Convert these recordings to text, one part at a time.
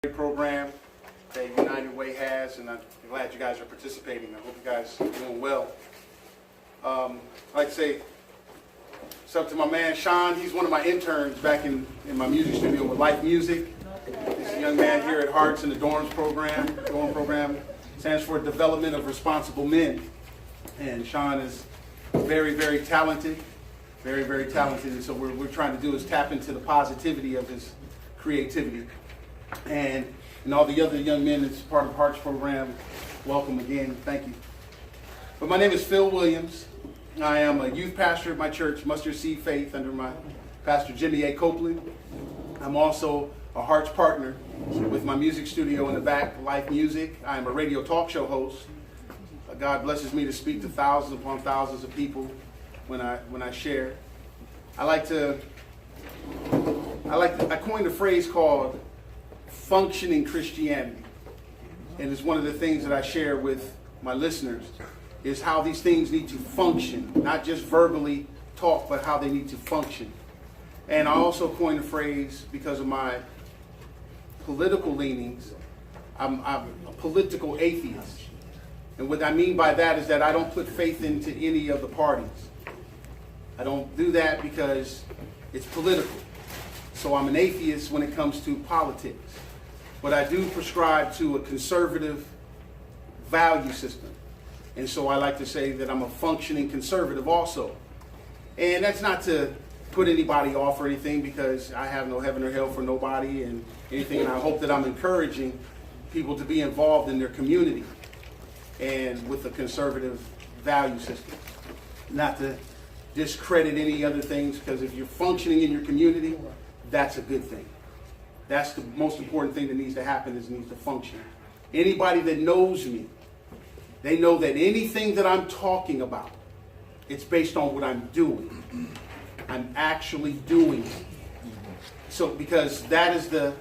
program that United Way has, and I'm glad you guys are participating. I hope you guys are doing well. I'd like to say what's up to my man Sean. He's one of my interns back in my music studio with Life Music. He's a young man here at Hearts in the Dorm program stands for Development of Responsible Men. And Sean is very, very talented, very talented. And so what we're trying to do is tap into the positivity of his creativity. And all the other young men that's part of the Hearts program, welcome again. Thank you. But my name is Phil Williams. I am a youth pastor at my church, Mustard Seed Faith, under my pastor Jimmy A. Copeland. I'm also a Hearts partner with my music studio in the back, Life Music. I am a radio talk show host. God blesses me to speak to thousands upon thousands of people when I share. I coined a phrase called functioning Christianity. And it's one of the things that I share with my listeners is how these things need to function, not just verbally talk, but how they need to function. And I also coined a phrase because of my political leanings. I'm a political atheist. And what I mean by that is that I don't put faith into any of the parties. I don't do that because it's political. So I'm an atheist when it comes to politics. But I do prescribe to a conservative value system. And so I like to say that I'm a functioning conservative also. And that's not to put anybody off or anything, because I have no heaven or hell for nobody and anything. And I hope that I'm encouraging people to be involved in their community and with a conservative value system. Not to discredit any other things, because if you're functioning in your community, that's a good thing. That's the most important thing that needs to happen, is it needs to function. Anybody that knows me, they know that anything that I'm talking about, it's based on what I'm doing. I'm actually doing it. So, because that is the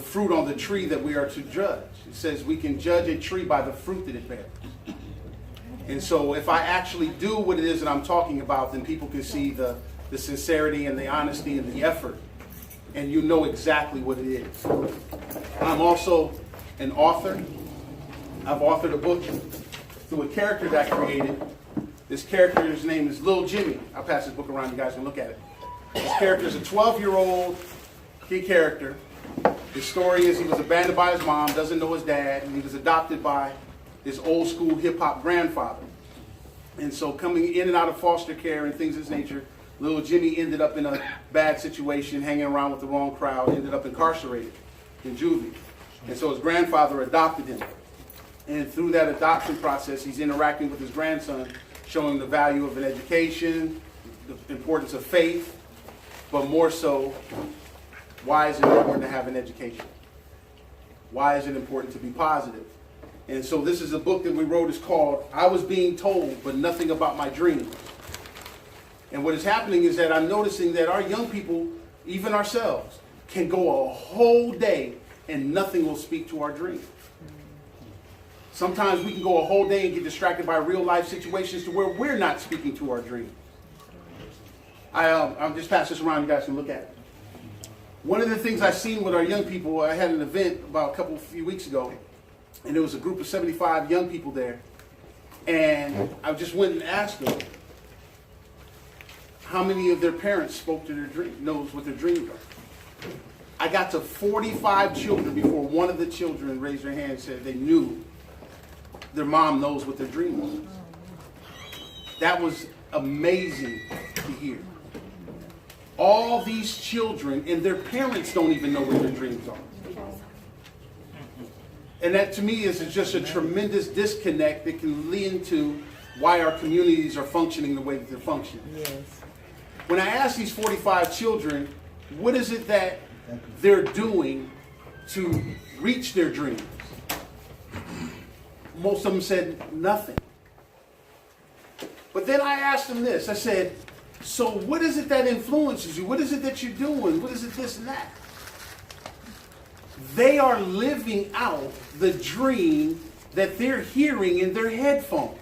fruit on the tree that we are to judge. It says we can judge a tree by the fruit that it bears. And so if I actually do what it is that I'm talking about, then people can see the sincerity and the honesty and the effort. And you know exactly what it is. I'm also an author. I've authored a book through a character that I created. This character's name is Lil Jimmy. I'll pass this book around, you guys can look at it. This character is a 12-year-old key character. His story is he was abandoned by his mom, doesn't know his dad, and he was adopted by his old school hip hop grandfather. And so coming in and out of foster care and things of this nature, Lil Jimmy ended up in a bad situation, hanging around with the wrong crowd, ended up incarcerated in juvie. And so his grandfather adopted him. And through that adoption process, he's interacting with his grandson, showing the value of an education, the importance of faith, but more so, why is it important to have an education? Why is it important to be positive? And so this is a book that we wrote. It's called I Was Being Told, But Nothing About My Dreams. And what is happening is that I'm noticing that our young people, even ourselves, can go a whole day and nothing will speak to our dreams. Sometimes we can go a whole day and get distracted by real life situations to where we're not speaking to our dreams. I'll just pass this around, you guys can look at it. One of the things I've seen with our young people, I had an event about a few weeks ago, and there was a group of 75 young people there. And I just went and asked them how many of their parents spoke to their dream, knows what their dreams are. I got to 45 children before one of the children raised their hand and said they knew their mom knows what their dream was. That was amazing to hear. All these children and their parents don't even know what their dreams are. And that to me is just a tremendous disconnect that can lead to why our communities are functioning the way that they're functioning. Yes. When I asked these 45 children, what is it that they're doing to reach their dreams? Most of them said nothing. But then I asked them this. I said, so what is it that influences you? What is it that you're doing? What is it this and that? They are living out the dream that they're hearing in their headphones.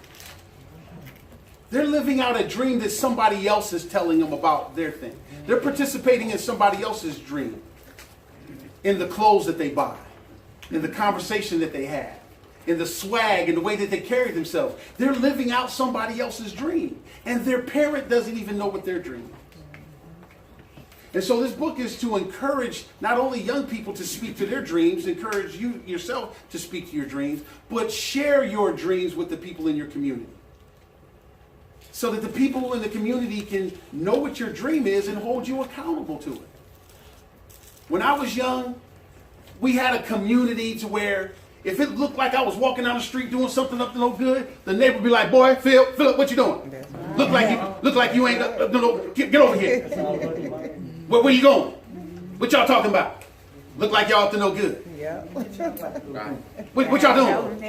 They're living out a dream that somebody else is telling them about their thing. They're participating in somebody else's dream, in the clothes that they buy, in the conversation that they have, in the swag and the way that they carry themselves. They're living out somebody else's dream. And their parent doesn't even know what their dream is. And so this book is to encourage not only young people to speak to their dreams, encourage you yourself to speak to your dreams, but share your dreams with the people in your community. So that the people in the community can know what your dream is and hold you accountable to it. When I was young, we had a community to where if it looked like I was walking down the street doing something up to no good, the neighbor would be like, "Boy, Philip, what you doing? Look like you ain't get over here. Where you going? What y'all talking about? Look like y'all up to no good." Yeah. What y'all doing?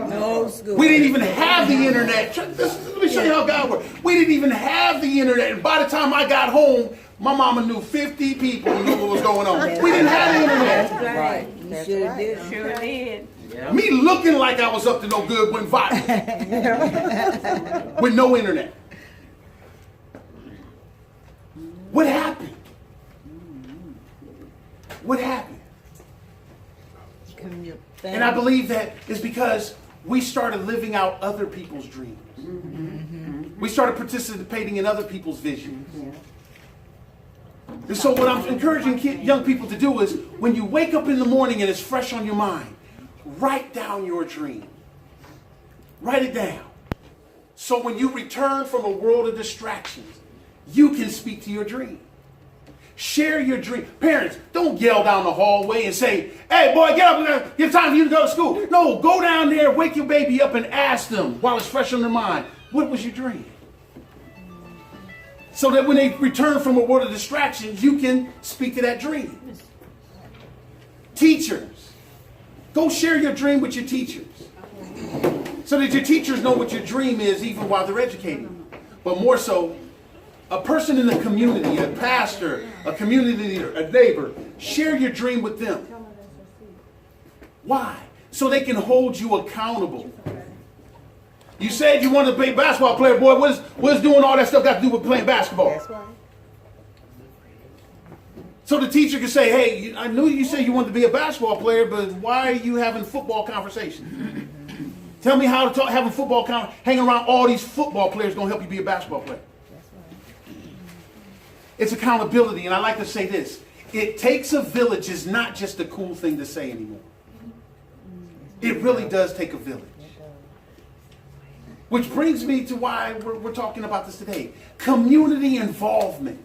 No school. We didn't even have the internet. Let me show you how God works. We didn't even have the internet. And by the time I got home, my mama knew 50 people who knew what was going on. We didn't have the internet. That's right. You sure did. Yeah. Me looking like I was up to no good went viral. With no internet. What happened? What happened? And I believe that is because we started living out other people's dreams. Mm-hmm. We started participating in other people's visions. And so what I'm encouraging young people to do is when you wake up in the morning and it's fresh on your mind, write down your dream. Write it down. So when you return from a world of distractions, you can speak to your dream. Share your dream. Parents, don't yell down the hallway and say, "Hey, boy, get up. It's time for you to go to school." No, go down there, wake your baby up and ask them while it's fresh on their mind, what was your dream? So that when they return from a world of distractions, you can speak to that dream. Teachers, go share your dream with your teachers. So that your teachers know what your dream is even while they're educating. But more so, a person in the community, a pastor, a community leader, a neighbor, share your dream with them. Why? So they can hold you accountable. You said you wanted to be a basketball player, boy. What's doing all that stuff got to do with playing basketball? That's right. So the teacher can say, "Hey, I knew you said you wanted to be a basketball player, but why are you having football conversations? Tell me how to having football hang around all these football players going to help you be a basketball player." It's accountability, and I like to say this. It takes a village is not just a cool thing to say anymore. It really does take a village. Which brings me to why we're talking about this today. Community involvement.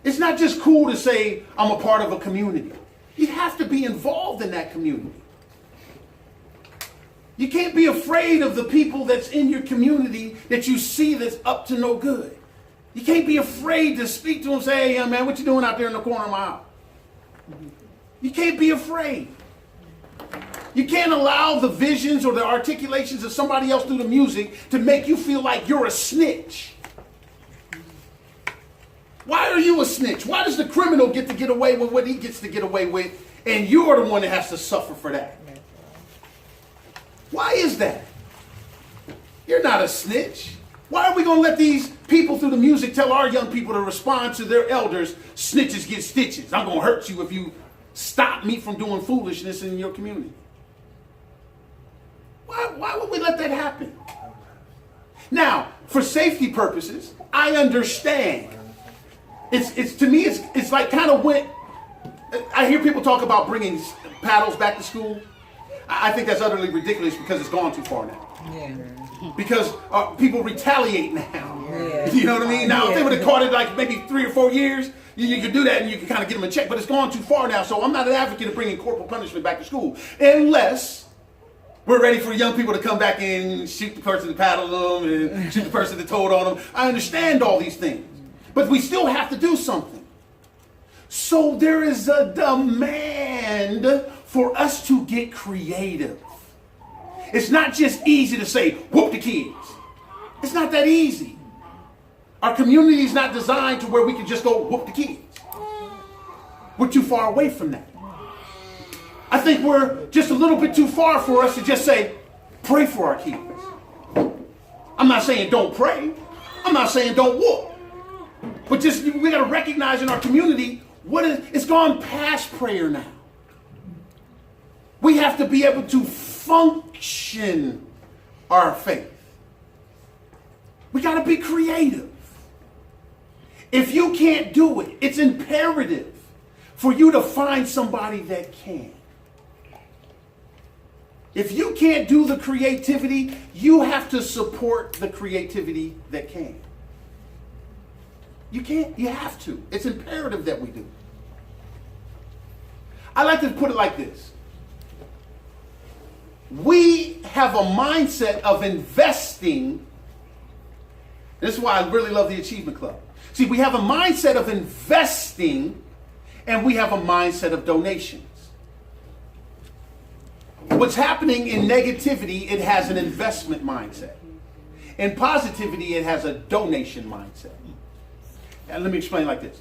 It's not just cool to say, "I'm a part of a community." You have to be involved in that community. You can't be afraid of the people that's in your community that you see that's up to no good. You can't be afraid to speak to them and say, "Hey, young man, what you doing out there in the corner of my house?" You can't be afraid. You can't allow the visions or the articulations of somebody else through the music to make you feel like you're a snitch. Why are you a snitch? Why does the criminal get away with what he gets to get away with, and you're the one that has to suffer for that? Why is that? You're not a snitch. Why are we going to let these people through the music tell our young people to respond to their elders, "Snitches get stitches. I'm going to hurt you if you stop me from doing foolishness in your community"? Why would we let that happen? Now, for safety purposes, I understand. It's to me, it's like kind of when I hear people talk about bringing paddles back to school. I think that's utterly ridiculous because it's gone too far now. Yeah. Because people retaliate now. Yeah. You know what I mean? Now, if they would have caught it like maybe 3 or 4 years, you could do that and you can kind of get them in check. But it's gone too far now. So I'm not an advocate of bringing corporal punishment back to school. Unless we're ready for young people to come back and shoot the person that paddled them and shoot the person that told on them. I understand all these things. But we still have to do something. So there is a demand for us to get creative. It's not just easy to say, "Whoop the kids." It's not that easy. Our community is not designed to where we can just go whoop the kids. We're too far away from that. I think we're just a little bit too far for us to just say, "Pray for our kids." I'm not saying don't pray. I'm not saying don't whoop. But just we got to recognize in our community it's gone past prayer now. We have to be able to function our faith. We got to be creative. If you can't do it, it's imperative for you to find somebody that can. If you can't do the creativity, you have to support the creativity that can. You can't, you have to. It's imperative that we do. I like to put it like this. We have a mindset of investing. This is why I really love the Achievement Club. See, we have a mindset of investing and we have a mindset of donations. What's happening in negativity, it has an investment mindset. In positivity, it has a donation mindset. And let me explain like this.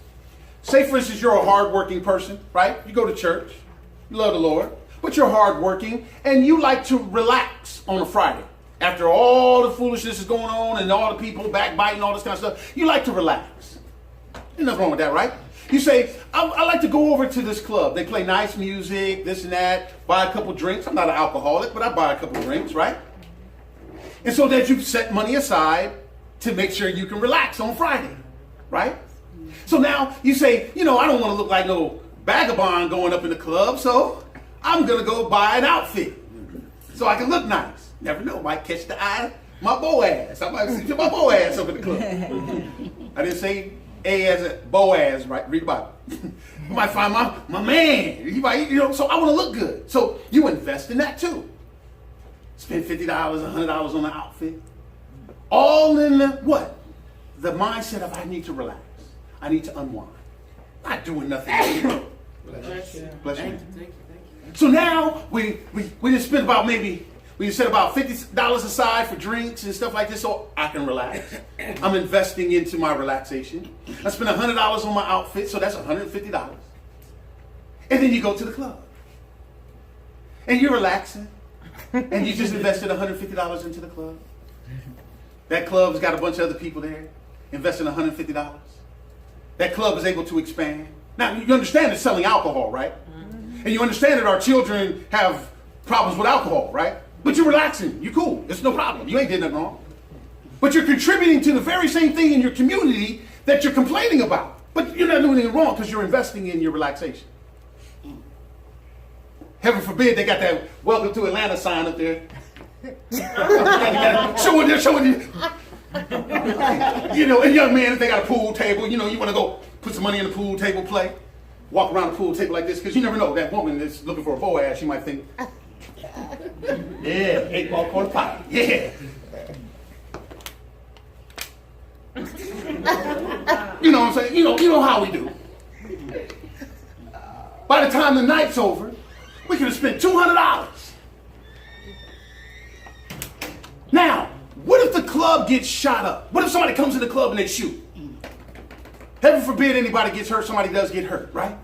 Say, for instance, you're a hardworking person, right? You go to church, you love the Lord, but you're hardworking and you like to relax on a Friday. After all the foolishness is going on and all the people backbiting, all this kind of stuff, you like to relax. There's nothing wrong with that, right? You say, I like to go over to this club. They play nice music, this and that, buy a couple drinks. I'm not an alcoholic, but I buy a couple drinks, right? And so that you set money aside to make sure you can relax on Friday, right? So now you say, I don't want to look like no vagabond going up in the club, so I'm going to go buy an outfit so I can look nice. Never know, might catch the eye, my Boaz. I might see my Boaz up in the club. I didn't say A as a Boaz, right? Read the Bible. You might find my man. You might, so I want to look good. So you invest in that too. Spend $50, $100 on the outfit. All in the what? The mindset of I need to relax. I need to unwind. Not doing nothing. Bless you. Thank you. So now we just spend about we set about $50 aside for drinks and stuff like this so I can relax. I'm investing into my relaxation. I spend $100 on my outfit, so that's $150. And then you go to the club. And you're relaxing. And you just invested $150 into the club. That club's got a bunch of other people there investing $150. That club is able to expand. Now, you understand it's selling alcohol, right? And you understand that our children have problems with alcohol, right? But you're relaxing. You're cool. It's no problem. You ain't did nothing wrong. But you're contributing to the very same thing in your community that you're complaining about. But you're not doing anything wrong because you're investing in your relaxation. Heaven forbid they got that welcome to Atlanta sign up there. showing you. And young men, if they got a pool table, you want to go put some money in the pool table, play. Walk around the pool table like this, because you never know. That woman that's looking for a Boaz, she might think, yeah, 8-ball quarter pie. Yeah. You know what I'm saying? You know how we do. By the time the night's over, we could have spent $200. Now, what if the club gets shot up? What if somebody comes to the club and they shoot? Heaven forbid anybody gets hurt, somebody does get hurt, right?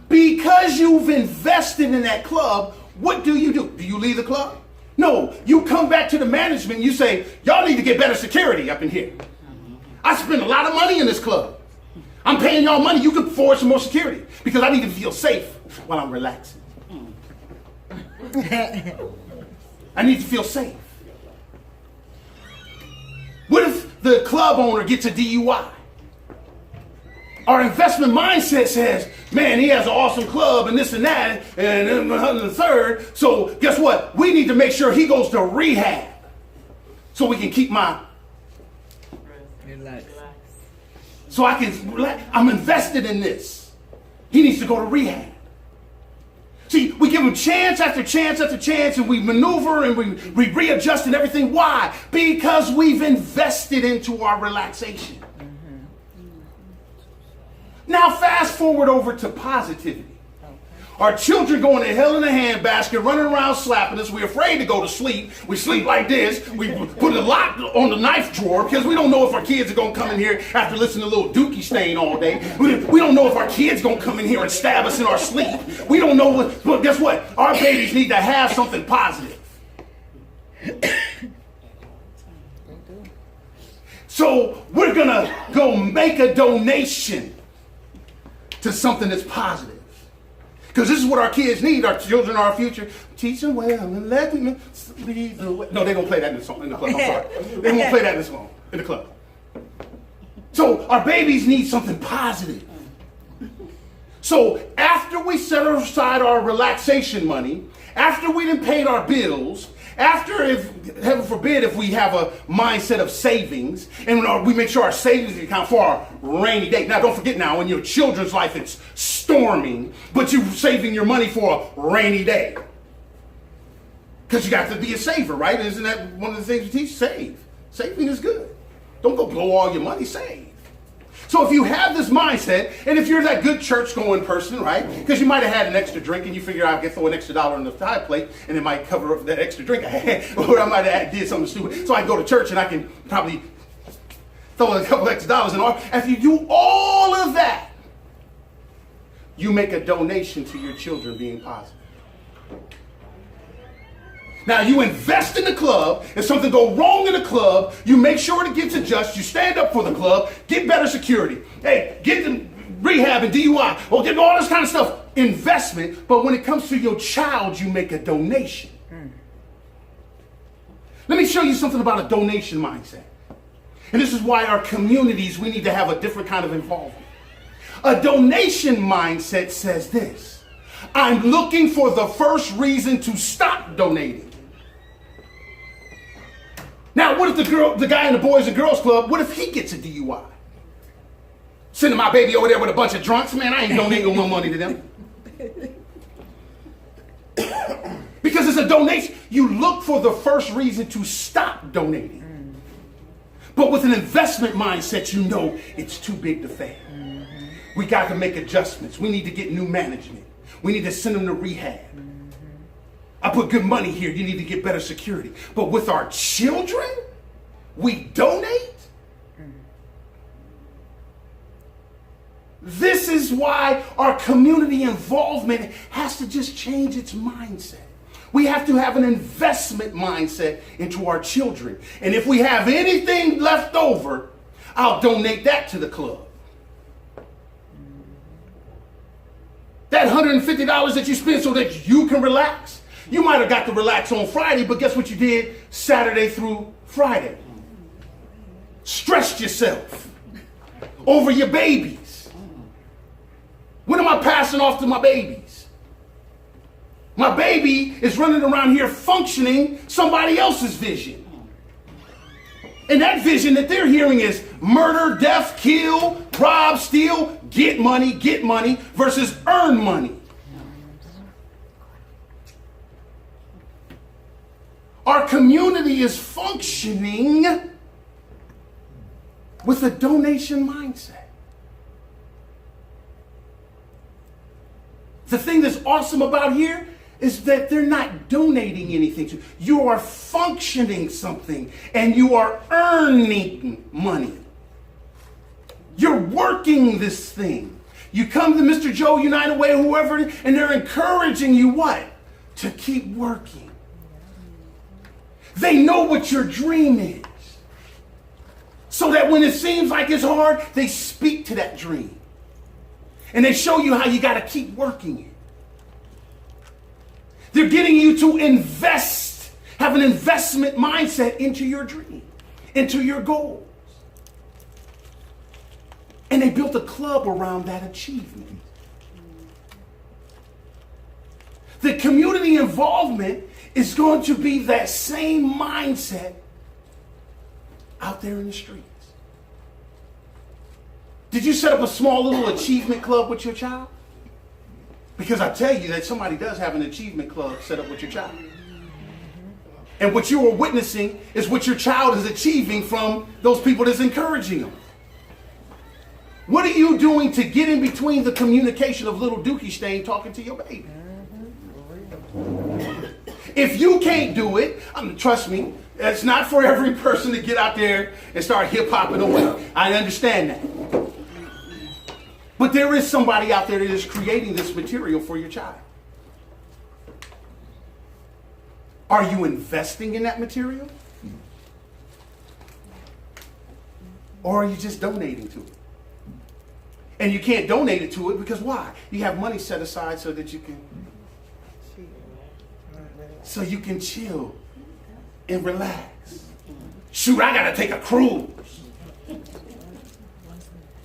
Because you've invested in that club, what do? Do you leave the club? No, you come back to the management and you say, y'all need to get better security up in here. I spend a lot of money in this club. I'm paying y'all money. You can afford some more security because I need to feel safe while I'm relaxing. I need to feel safe. What if the club owner gets a DUI? Our investment mindset says, man, he has an awesome club and this and that and the third. So guess what? We need to make sure he goes to rehab so we can keep my relax. So I can relax. I'm invested in this. He needs to go to rehab. See, we give him chance after chance after chance, and we maneuver and we readjust and everything. Why? Because we've invested into our relaxation. Now fast forward over to positivity. Our children going to hell in a handbasket, running around slapping us. We're afraid to go to sleep. We sleep like this. We put a lock on the knife drawer because we don't know if our kids are going to come in here after listening to Little Dookie Stain all day. We don't know if our kids going to come in here and stab us in our sleep. We don't know what, but guess what? Our babies need to have something positive. So we're going to go make a donation to something that's positive. Because this is what our kids need. Our children are our future. Teach them well and let them lead the way. No, they're going to play that in the song, in the club. I'm sorry. They won't play that in the song, in the club. So our babies need something positive. So after we set aside our relaxation money, after we done paid our bills, after, if heaven forbid, if we have a mindset of savings, and we make sure our savings account for our rainy day. Now, don't forget now, in your children's life, it's storming, but you're saving your money for a rainy day. Because you got to be a saver, right? Isn't that one of the things we teach? Save. Saving is good. Don't go blow all your money, save. So if you have this mindset, and if you're that good church-going person, right? Because you might have had an extra drink and you figure I could throw an extra $1 on the side plate and it might cover up that extra drink I had, or I might have did something stupid. So I go to church and I can probably throw a couple extra dollars in. After you do all of that, you make a donation to your children being positive. Now you invest in the club. If something go wrong in the club, you make sure it gets adjusted. You stand up for the club, get better security. Hey, get them rehab and DUI, or get all this kind of stuff. Investment, but when it comes to your child, you make a donation. Let me show you something about a donation mindset. And this is why our communities, we need to have a different kind of involvement. A donation mindset says this: I'm looking for the first reason to stop donating. Now, what if the guy in the Boys and Girls Club, what if he gets a DUI? Sending my baby over there with a bunch of drunks? Man, I ain't donating no money to them. Because it's a donation. You look for the first reason to stop donating. But with an investment mindset, you know it's too big to fail. We got to make adjustments. We need to get new management. We need to send them to rehab. I put good money here. You need to get better security. But with our children, we donate? This is why our community involvement has to just change its mindset. We have to have an investment mindset into our children. And if we have anything left over, I'll donate that to the club. That $150 that you spend so that you can relax, you might have got to relax on Friday, but guess what you did Saturday through Friday? Stressed yourself over your babies. When am I passing off to my babies? My baby is running around here functioning somebody else's vision. And that vision that they're hearing is murder, death, kill, rob, steal, get money versus earn money. Our community is functioning with a donation mindset. The thing that's awesome about here is that they're not donating anything to you. You are functioning something and you are earning money. You're working this thing. You come to Mr. Joe, United Way, whoever, and they're encouraging you what? To keep working. They know what your dream is. So that when it seems like it's hard, they speak to that dream. And they show you how you got to keep working it. They're getting you to invest, have an investment mindset into your dream, into your goals. And they built a club around that achievement. The community involvement is going to be that same mindset out there in the streets. Did you set up a small little achievement club with your child? Because I tell you that somebody does have an achievement club set up with your child. And what you are witnessing is what your child is achieving from those people that's encouraging them. What are you doing to get in between the communication of little Dookie Stain talking to your baby? If you can't do it, trust me, it's not for every person to get out there and start hip-hopping away. I understand that. But there is somebody out there that is creating this material for your child. Are you investing in that material? Or are you just donating to it? And you can't donate it to it because why? You have money set aside so that you can chill and relax. Shoot, I gotta take a cruise.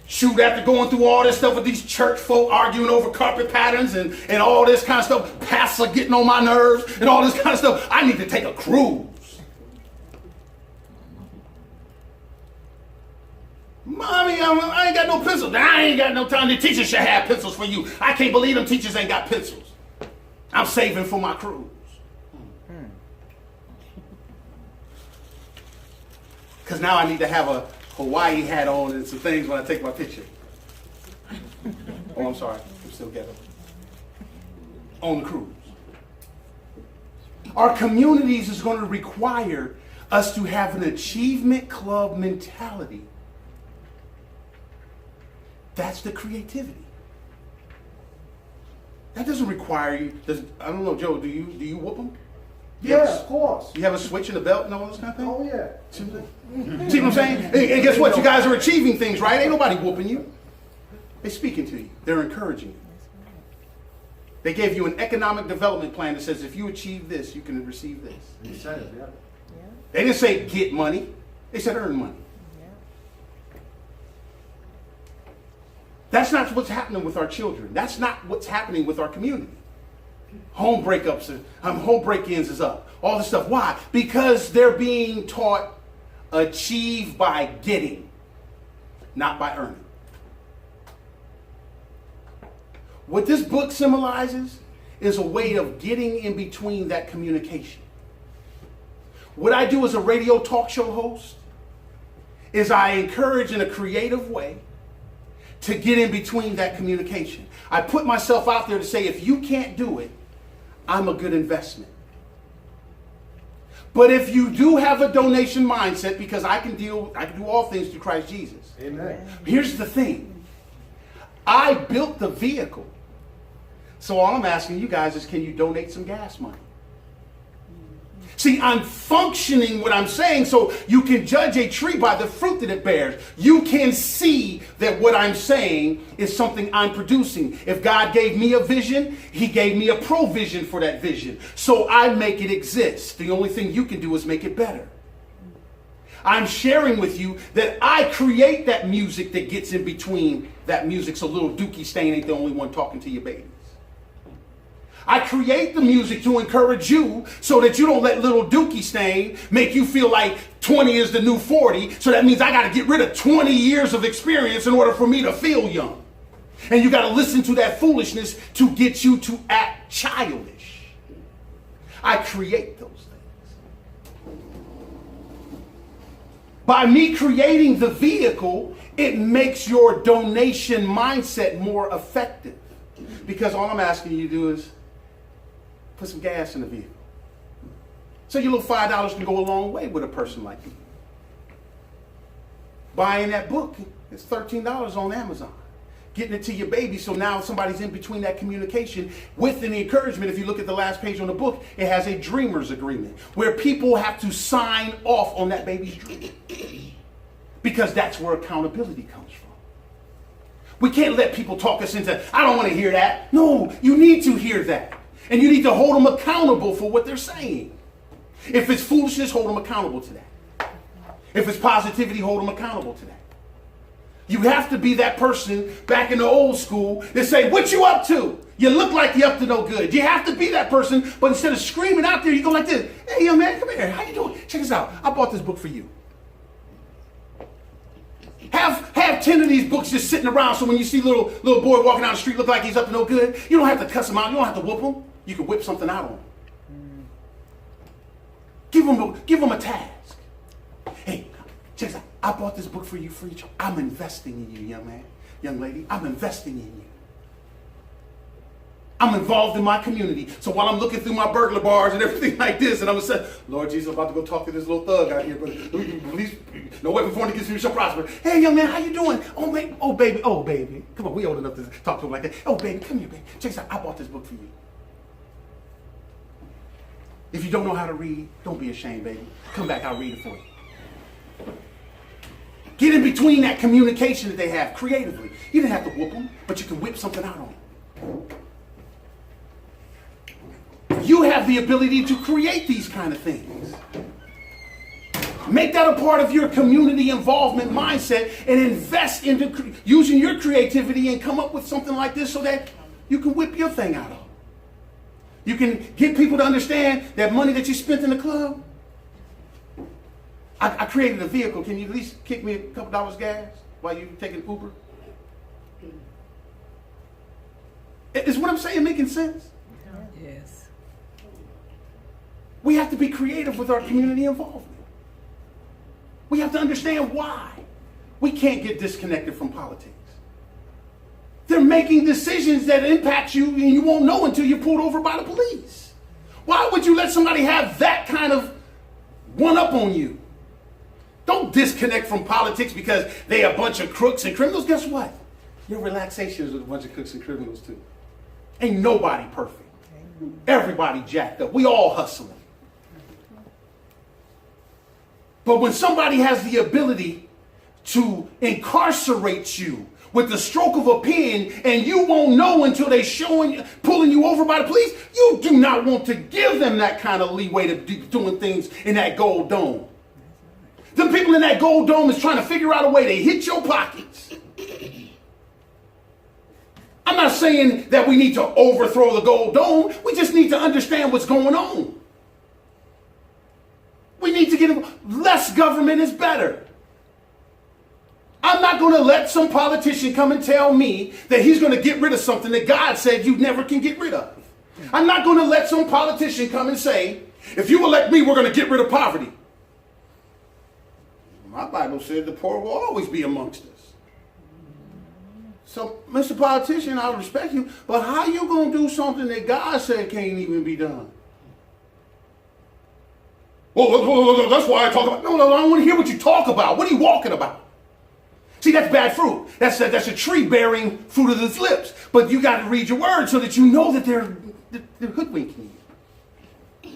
Shoot, after going through all this stuff with these church folk arguing over carpet patterns and all this kind of stuff, pastor getting on my nerves and all this kind of stuff, I need to take a cruise. Mommy, I ain't got no pencils. I ain't got no time. The teachers should have pencils for you. I can't believe them teachers ain't got pencils. I'm saving for my cruise. Because now I need to have a Hawaii hat on and some things when I take my picture. Oh, I'm sorry. I'm still ghetto. On the cruise. Our communities is going to require us to have an achievement club mentality. That's the creativity. That doesn't require you. I don't know, Joe. Do you whoop them? Yeah, of course. You have a switch in the belt and all this kind of thing? Oh, yeah. See what I'm saying? And guess what? You guys are achieving things, right? Ain't nobody whooping you. They're speaking to you. They're encouraging you. They gave you an economic development plan that says if you achieve this, you can receive this. He said it, yeah. They didn't say get money. They said earn money. That's not what's happening with our children. That's not what's happening with our community. Home breakups, home break-ins is up. All this stuff. Why? Because they're being taught achieve by getting, not by earning. What this book symbolizes is a way of getting in between that communication. What I do as a radio talk show host is I encourage in a creative way to get in between that communication. I put myself out there to say, if you can't do it, I'm a good investment. But if you do have a donation mindset, because I can do all things through Christ Jesus. Amen. Here's the thing. I built the vehicle. So all I'm asking you guys is, can you donate some gas money? See, I'm functioning what I'm saying so you can judge a tree by the fruit that it bears. You can see that what I'm saying is something I'm producing. If God gave me a vision, he gave me a provision for that vision. So I make it exist. The only thing you can do is make it better. I'm sharing with you that I create that music that gets in between that music so little Dookie Stain ain't the only one talking to your babies. I create the music to encourage you so that you don't let little Dookie Stain make you feel like 20 is the new 40. So that means I got to get rid of 20 years of experience in order for me to feel young. And you got to listen to that foolishness to get you to act childish. I create those things. By me creating the vehicle, it makes your donation mindset more effective. Because all I'm asking you to do is put some gas in the vehicle. So your little $5 can go a long way with a person like you. Buying that book, it's $13 on Amazon. Getting it to your baby so now somebody's in between that communication with an encouragement. If you look at the last page on the book, it has a dreamer's agreement where people have to sign off on that baby's dream. Because that's where accountability comes from. We can't let people talk us into, I don't want to hear that. No, you need to hear that. And you need to hold them accountable for what they're saying. If it's foolishness, hold them accountable to that. If it's positivity, hold them accountable to that. You have to be that person back in the old school that say, what you up to? You look like you're up to no good. You have to be that person, but instead of screaming out there, you go like this. Hey, young man, come here. How you doing? Check this out. I bought this book for you. Have 10 of these books just sitting around so when you see little boy walking down the street look like he's up to no good, you don't have to cuss him out. You don't have to whoop him. You can whip something out on him. Give him a task. Hey, check this out. I bought this book for you free. I'm investing in you, young man, young lady. I'm investing in you. I'm involved in my community. So while I'm looking through my burglar bars and everything like this, and I'm going to say, Lord Jesus, I'm about to go talk to this little thug out here, but please, no weapon formed against me shall prosper. Hey, young man, how you doing? Oh, baby. Come on, we old enough to talk to him like that. Oh, baby, come here, baby. Check this out. I bought this book for you. If you don't know how to read, don't be ashamed, baby. Come back, I'll read it for you. Get in between that communication that they have creatively. You didn't have to whoop them, but you can whip something out on them. You have the ability to create these kind of things. Make that a part of your community involvement mindset and invest into using your creativity and come up with something like this so that you can whip your thing out of. You can get people to understand that money that you spent in the club. I created a vehicle. Can you at least kick me a couple dollars gas while you're taking Uber? Is what I'm saying making sense? Yes. We have to be creative with our community involvement. We have to understand why we can't get disconnected from politics. They're making decisions that impact you and you won't know until you're pulled over by the police. Why would you let somebody have that kind of one-up on you? Don't disconnect from politics because they a bunch of crooks and criminals. Guess what? Your relaxation is with a bunch of crooks and criminals too. Ain't nobody perfect. Everybody jacked up. We all hustling. But when somebody has the ability to incarcerate you with the stroke of a pen and you won't know until they pulling you over by the police, you do not want to give them that kind of leeway to doing things in that gold dome. Them people in that gold dome is trying to figure out a way to hit your pockets. I'm not saying that we need to overthrow the gold dome. We just need to understand what's going on. We need to get less government is better. I'm not going to let some politician come and tell me that he's going to get rid of something that God said you never can get rid of. I'm not going to let some politician come and say, if you elect me, we're going to get rid of poverty. My Bible said the poor will always be amongst us. So, Mr. Politician, I respect you, but how you going to do something that God said can't even be done? Well, that's why I talk about. No, I don't want to hear what you talk about. What are you walking about? See, that's bad fruit. That's a tree bearing fruit of its lips. But you got to read your word so that you know that they're hoodwinking you.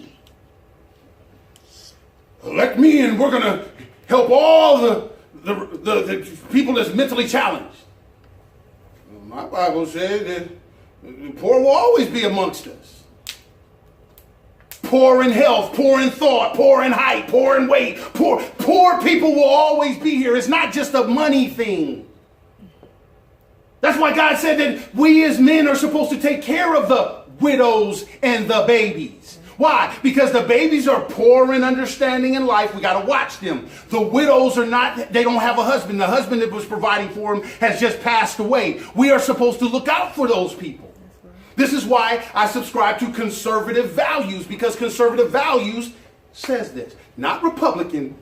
Elect me, and we're going to help all the people that's mentally challenged. My Bible says that the poor will always be amongst us. Poor in health, poor in thought, poor in height, poor in weight. Poor people will always be here. It's not just a money thing. That's why God said that we as men are supposed to take care of the widows and the babies. Why? Because the babies are poor in understanding in life. We got to watch them. The widows are not, they don't have a husband. The husband that was providing for them has just passed away. We are supposed to look out for those people. This is why I subscribe to conservative values, because conservative values says this. Not Republican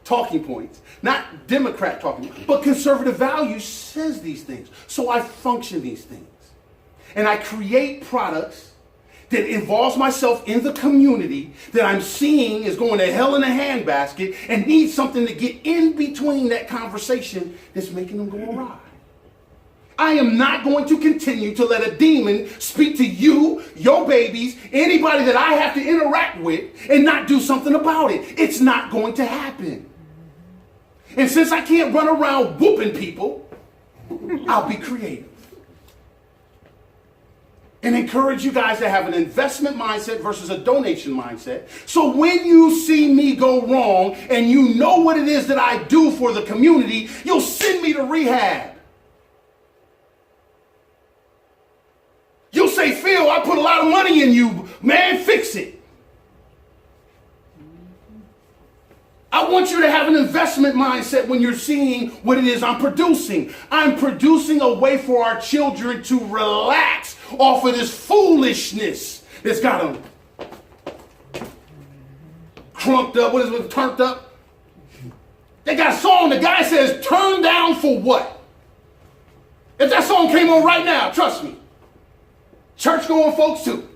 talking points, not Democrat talking points, but conservative values says these things. So I function these things. And I create products that involves myself in the community that I'm seeing is going to hell in a handbasket and needs something to get in between that conversation that's making them go awry. I am not going to continue to let a demon speak to you, your babies, anybody that I have to interact with and not do something about it. It's not going to happen. And since I can't run around whooping people, I'll be creative. And encourage you guys to have an investment mindset versus a donation mindset. So when you see me go wrong and you know what it is that I do for the community, you'll send me to rehab. You'll say, Phil, I put a lot of money in you. Man, fix it. I want you to have an investment mindset when you're seeing what it is I'm producing. I'm producing a way for our children to relax off of this foolishness that's got them crunked up. What is it? Turned up? They got a song, the guy says, turn down for what? If that song came on right now, trust me, church going folks too.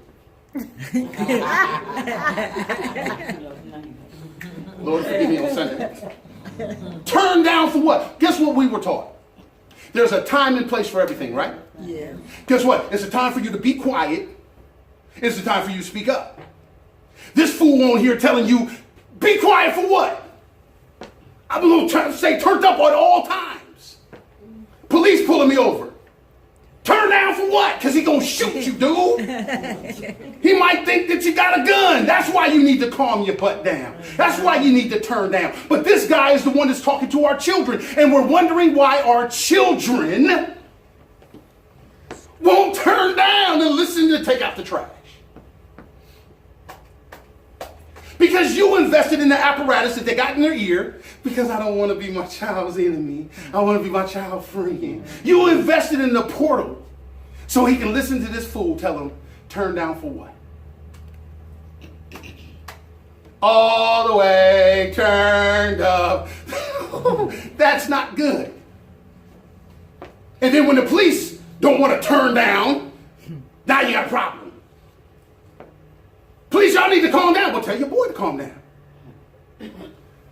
Lord forgive me on Sunday. Turn down for what? Guess what we were taught? There's a time and place for everything, right? Yeah. Guess what? It's a time for you to be quiet. It's a time for you to speak up. This fool on here telling you, be quiet for what? I'm going to say turned up at all times. Police pulling me over. Turn down for what? Because he going to shoot you, dude. He might think that you got a gun. That's why you need to calm your butt down. That's why you need to turn down. But this guy is the one that's talking to our children. And we're wondering why our children won't turn down and listen to take out the trash. Because you invested in the apparatus that they got in their ear. Because I don't want to be my child's enemy. I want to be my child's friend. You invested in the portal so he can listen to this fool tell him, turn down for what? All the way turned up. That's not good. And then when the police don't want to turn down, now you got a problem. Police, y'all need to calm down. Well, tell your boy to calm down.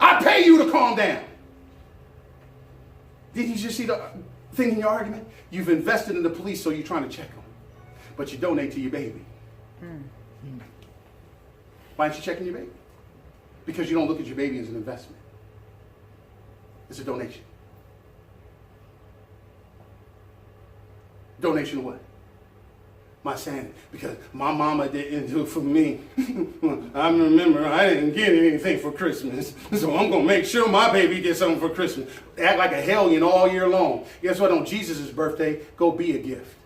I pay you to calm down. Did you just see the thing in your argument? You've invested in the police, so you're trying to check them. But you donate to your baby. Why aren't you checking your baby? Because you don't look at your baby as an investment. It's a donation. Donation of what? My sanity. Because my mama didn't do it for me. I remember I didn't get anything for Christmas. So I'm going to make sure my baby gets something for Christmas. Act like a hellion all year long. Guess what? On Jesus' birthday, go be a gift.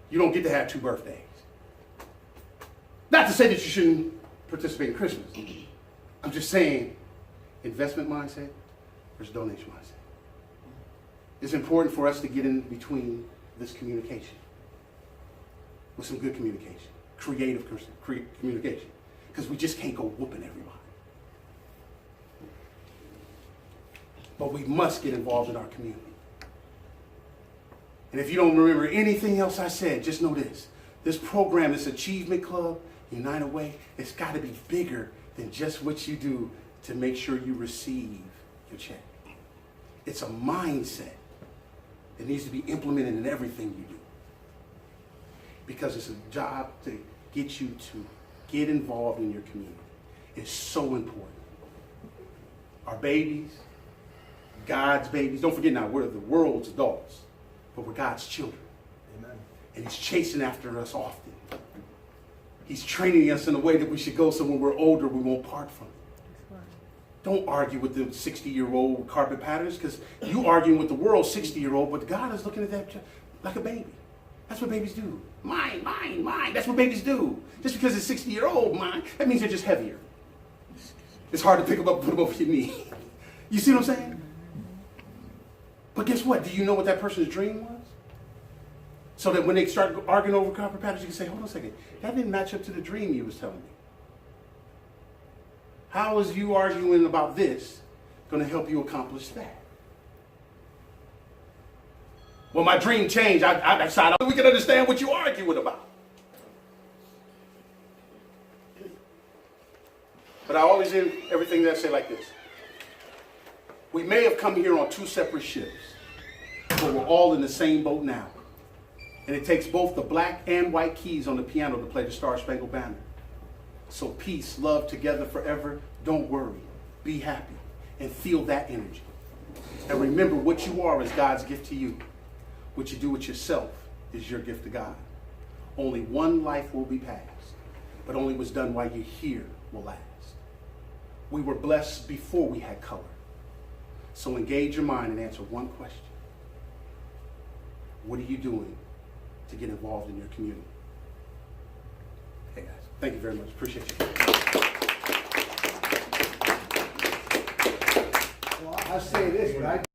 You don't get to have 2 birthdays. Not to say that you shouldn't participate in Christmas. I'm just saying, investment mindset versus donation mindset. It's important for us to get in between this communication with some good communication, creative communication, because we just can't go whooping everybody. But we must get involved in our community. And if you don't remember anything else I said, just know this. This program, this Achievement Club, United Way, it's got to be bigger than just what you do to make sure you receive your check. It's a mindset that needs to be implemented in everything you do. Because it's a job to get you to get involved in your community. It's so important. Our babies, God's babies, don't forget now, we're the world's adults, but we're God's children. Amen. And he's chasing after us often. He's training us in a way that we should go so when we're older, we won't part from it. Don't argue with the 60-year-old carpet patters, because you arguing with the world 60-year-old, but God is looking at that like a baby. That's what babies do. Mine, mine, mine. That's what babies do. Just because it's 60-year-old mine, that means they're just heavier. It's hard to pick them up and put them over your knee. You see what I'm saying? But guess what? Do you know what that person's dream was? So that when they start arguing over carpet patterns, you can say, hold on a second, that didn't match up to the dream you was telling me. How is you arguing about this going to help you accomplish that? Well, my dream changed. I decided we can understand what you're arguing about. But I always end everything that I say like this. We may have come here on 2 separate ships, but we're all in the same boat now. And it takes both the black and white keys on the piano to play the Star-Spangled Banner. So peace, love, together forever. Don't worry. Be happy. And feel that energy. And remember, what you are is God's gift to you. What you do with yourself is your gift to God. Only one life will be passed, but only what's done while you're here will last. We were blessed before we had color. So engage your mind and answer one question. What are you doing to get involved in your community? Hey guys, thank you very much. Appreciate you. Well, I say this, but